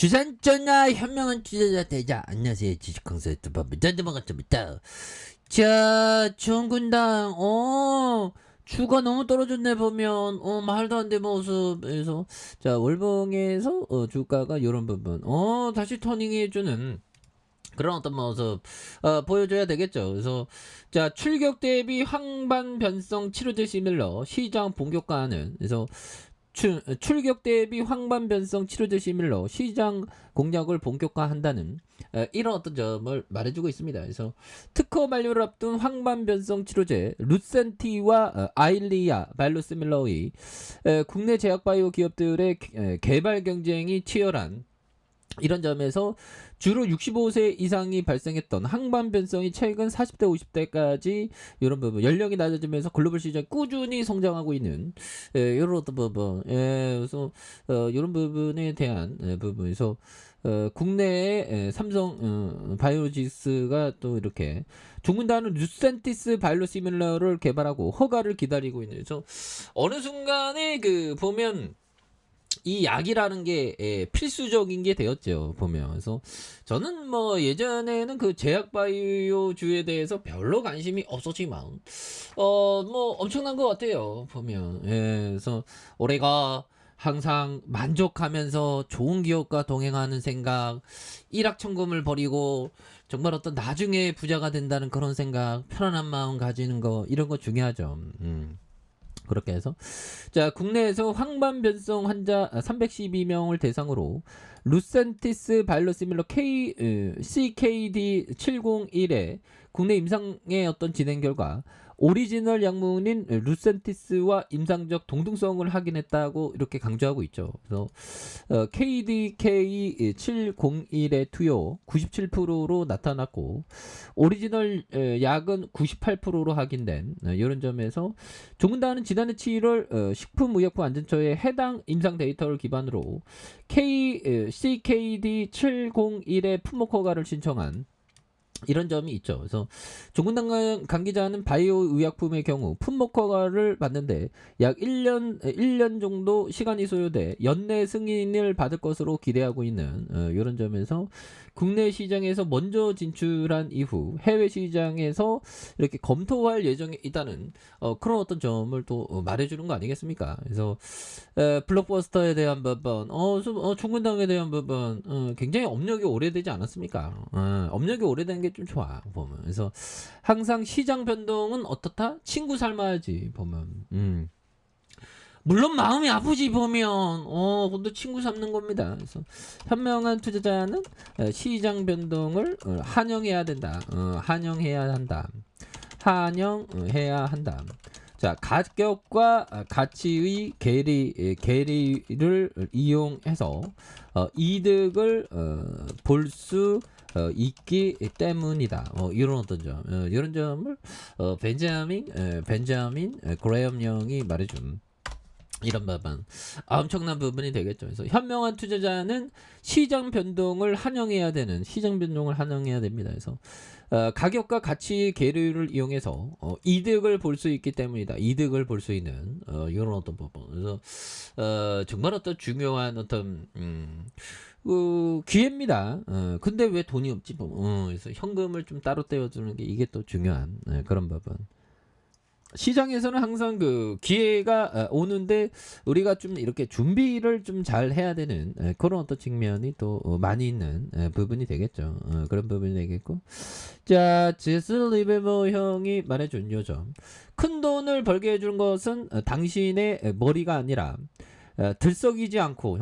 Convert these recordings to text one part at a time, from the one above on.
주산전화 현명한 투자자 대자. 안녕하세요. 주식강사 유튜버 전드먹었습니다. 자, 정군당 주가 너무 떨어졌네 보면 말도 안 돼 모습에서 자 월봉에서 주가가 요런 부분 다시 터닝해주는 그런 어떤 모습 보여줘야 되겠죠. 그래서 자 출격 대비 황반 변성 치료제 시밀러 시장 본격화하는 그래서 출격 대비 황반 변성 치료제 시밀러 시장 공략을 본격화한다는 이런 어떤 점을 말해주고 있습니다. 그래서 특허 만료를 앞둔 황반 변성 치료제 루센티와 아일리아 바이오시밀러의 국내 제약바이오 기업들의 개발 경쟁이 치열한 이런 점에서 주로 65세 이상이 발생했던 항반 변성이 최근 40대 50대까지 이런 부분 연령이 낮아지면서 글로벌 시장이 꾸준히 성장하고 있는 이런 어떤 부분 그래서 이런 부분에 대한 부분에서 국내의 삼성 바이오로직스가 또 이렇게 조문다는 루센티스 바이오시밀러를 개발하고 허가를 기다리고 있는 그래서 어느 순간에 그 보면 이 약이라는 게 필수적인 게 되었죠 보면. 그래서 저는 뭐 예전에는 그 제약 바이오주에 대해서 별로 관심이 없었지만 뭐 엄청난 것 같아요 보면. 그래서 올해가 항상 만족하면서 좋은 기업과 동행하는 생각, 일확천금을 버리고 정말 어떤 나중에 부자가 된다는 그런 생각, 편안한 마음 가지는 거 이런 거 중요하죠. 그렇게 해서 자 국내에서 황반 변성 환자 312명을 대상으로 루센티스 바이오시밀러 CKD701의 국내 임상의 어떤 진행 결과 오리지널 약물인 루센티스와 임상적 동등성을 확인했다고 이렇게 강조하고 있죠. 그래서 KDK701의 투여 97%로 나타났고 오리지널 약은 98%로 확인된 이런 점에서 조문단은 지난해 7월 식품의약품 안전처에 해당 임상 데이터를 기반으로 CKD701의 품목 허가를 신청한 이런 점이 있죠. 그래서 조문당 관계자는 바이오 의약품의 경우 품목 허가를 받는데 약 1년 정도 시간이 소요돼 연내 승인을 받을 것으로 기대하고 있는 이런 점에서 국내 시장에서 먼저 진출한 이후 해외 시장에서 이렇게 검토할 예정에 있다는 그런 어떤 점을 또 말해주는 거 아니겠습니까? 그래서 블록버스터에 대한 부분, 조문당에 대한 부분 굉장히 업력이 오래되지 않았습니까? 업력이 오래된 게 좀 좋아 보면. 그래서 항상 시장 변동은 어떻다? 친구 삶아야지 보면. 물론 마음이 아프지 보면 근데 친구 삼는 겁니다. 그래서 현명한 투자자는 시장 변동을 환영해야 된다. 환영해야 한다. 환영해야 한다. 자 가격과 가치의 괴리를 이용해서 이득을 볼 수 있기 때문이다. 이런 어떤 점, 이런 점을 벤자민 그레엄 형이 말해준 이런 부분 엄청난 부분이 되겠죠. 그래서 현명한 투자자는 시장 변동을 환영해야 됩니다. 그래서 가격과 가치 계류를 이용해서 이득을 볼 수 있기 때문이다. 이득을 볼 수 있는 이런 어떤 부분. 그래서 정말 어떤 중요한 어떤 기회입니다. 근데 왜 돈이 없지? 그래서 현금을 좀 따로 떼어주는 게 이게 또 중요한 그런 부분. 시장에서는 항상 그 기회가 오는데 우리가 좀 이렇게 준비를 좀 잘 해야 되는 그런 어떤 측면이 또 많이 있는 부분이 되겠죠. 그런 부분이 되겠고. 자, 제스 리베머 형이 말해준 요점. 큰 돈을 벌게 해주는 것은 당신의 머리가 아니라 들썩이지 않고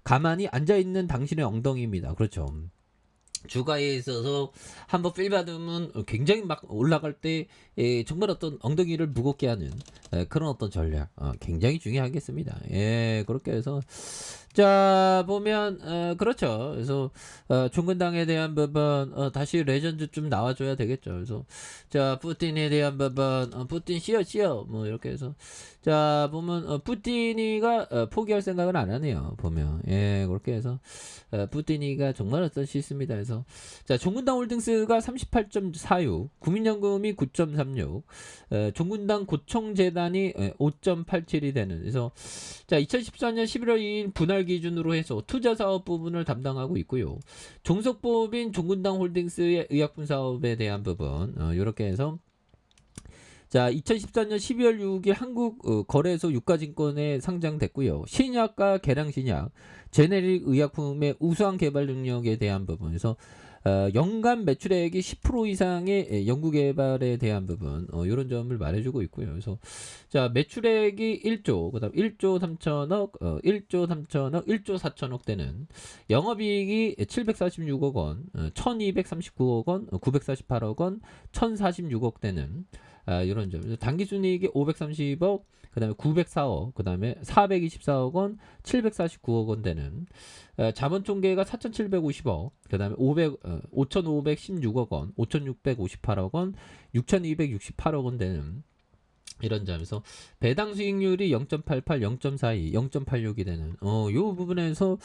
가만히 앉아있는 당신의 엉덩이입니다. 그렇죠. 주가에 있어서 한번 필 받으면 굉장히 막 올라갈 때 정말 어떤 엉덩이를 무겁게 하는 그런 어떤 전략 굉장히 중요하겠습니다. 그렇게 해서 자 보면 그렇죠. 그래서 종근당에 대한 부분 다시 레전드 좀 나와줘야 되겠죠. 그래서 자 푸틴에 대한 부분 푸틴 씨어 뭐 이렇게 해서 자 보면 푸틴이가 포기할 생각은 안 하네요. 보면 그렇게 해서 푸틴이가 정말 어떤 싫습니다. 그래서 자 종군당 홀딩스가 38.46 국민연금이 9.36 종군당 고청재단이 5.87이 되는 그래서 자 2014년 11월 2일 분할 기준으로 해서 투자 사업 부분을 담당하고 있고요. 종속법인 종군당 홀딩스의 의약품 사업에 대한 부분 이렇게 해서 자 2014년 12월 6일 한국 거래소 유가증권에 상장됐고요. 신약과 계량신약, 제네릭 의약품의 우수한 개발 능력에 대한 부분에서 연간 매출액이 10% 이상의 연구개발에 대한 부분 이런 점을 말해주고 있고요. 그래서 자 매출액이 1조, 그다음 1조 3천억, 1조 3천억, 1조 4천억 되는 영업이익이 746억 원, 1239억 원, 948억 원, 1046억 되는 이런 점. 당기순이익이 530억, 그 다음에 904억, 그 다음에 424억 원, 749억 원 되는 자본총계가 4,750억, 그 다음에 5,516억 원, 5,658억 원, 6,268억 원 되는 이런 점에서 배당 수익률이 0.88, 0.42, 0.86이 되는 요 부분에서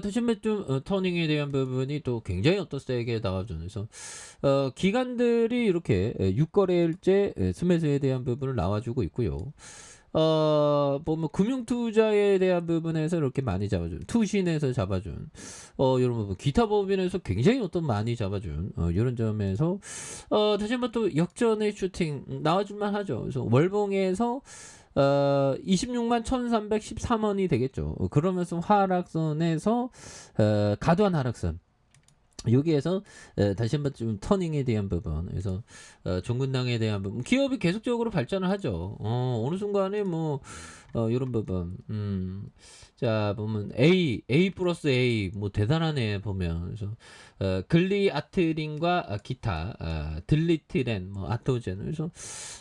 다시 한번 좀 터닝에 대한 부분이 또 굉장히 세게 나와주는 그래서 기관들이 이렇게 6거래일제 스매스에 대한 부분을 나와주고 있고요. 보면 금융투자에 대한 부분에서 이렇게 많이 잡아준, 투신에서 잡아준, 이런 부분, 기타 법인에서 굉장히 많이 잡아준, 이런 점에서, 다시 한번 또 역전의 슈팅 나와줄만 하죠. 그래서 월봉에서, 26만 1313원이 되겠죠. 그러면서 하락선에서, 과도한 하락선. 여기에서 다시 한번 좀 터닝에 대한 부분, 그래서 종군당에 대한 부분, 기업이 계속적으로 발전을 하죠. 어느 순간에 뭐 이런 부분, 자 보면 A 플러스 A 뭐 대단하네 보면. 그래서 글리아트린과 기타, 들리트렌, 뭐 아토젠. 그래서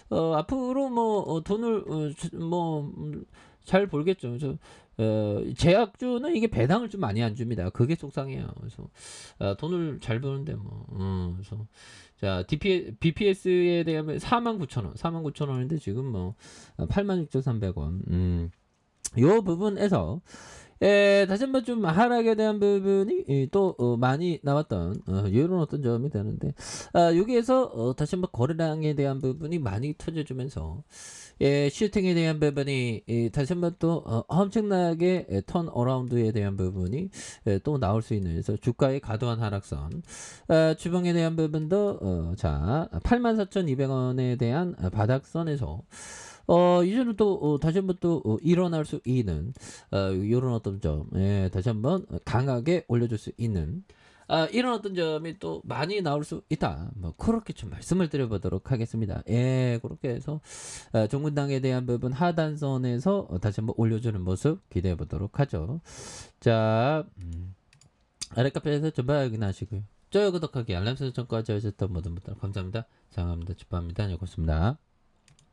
앞으로 뭐 돈을 뭐 잘 벌겠죠. 그래서 제약주는 이게 배당을 좀 많이 안 줍니다. 그게 속상해요. 그래서 돈을 잘 버는데 뭐. 그래서 자 BPS에 대한 49,000원, 49,000원인데 지금 뭐 86,300원. 요 부분에서 다시 한번 좀 하락에 대한 부분이 또 많이 나왔던 이런 점이 되는데 여기에서 다시 한번 거래량에 대한 부분이 많이 터져주면서 슈팅에 대한 부분이 다시 한번 또 엄청나게 턴 어라운드에 대한 부분이 또 나올 수 있는, 그래서 주가의 과도한 하락선, 주봉에 대한 부분도 자 84,200원에 대한 바닥선에서 이제는 또 다시 한번 또 일어날 수 있는 이런 점, 다시 한번 강하게 올려줄 수 있는 이런 점이 또 많이 나올 수 있다. 뭐 그렇게 좀 말씀을 드려보도록 하겠습니다. 그렇게 해서 종군당에 대한 부분 하단선에서 다시 한번 올려주는 모습 기대해 보도록 하죠. 자, 아래 카페에서 좀 확인하시고요. 좋아요, 구독하기, 알람 설정까지 하셨던 모든 분들 감사합니다. 장합니다. 축하합니다. 고맙습니다.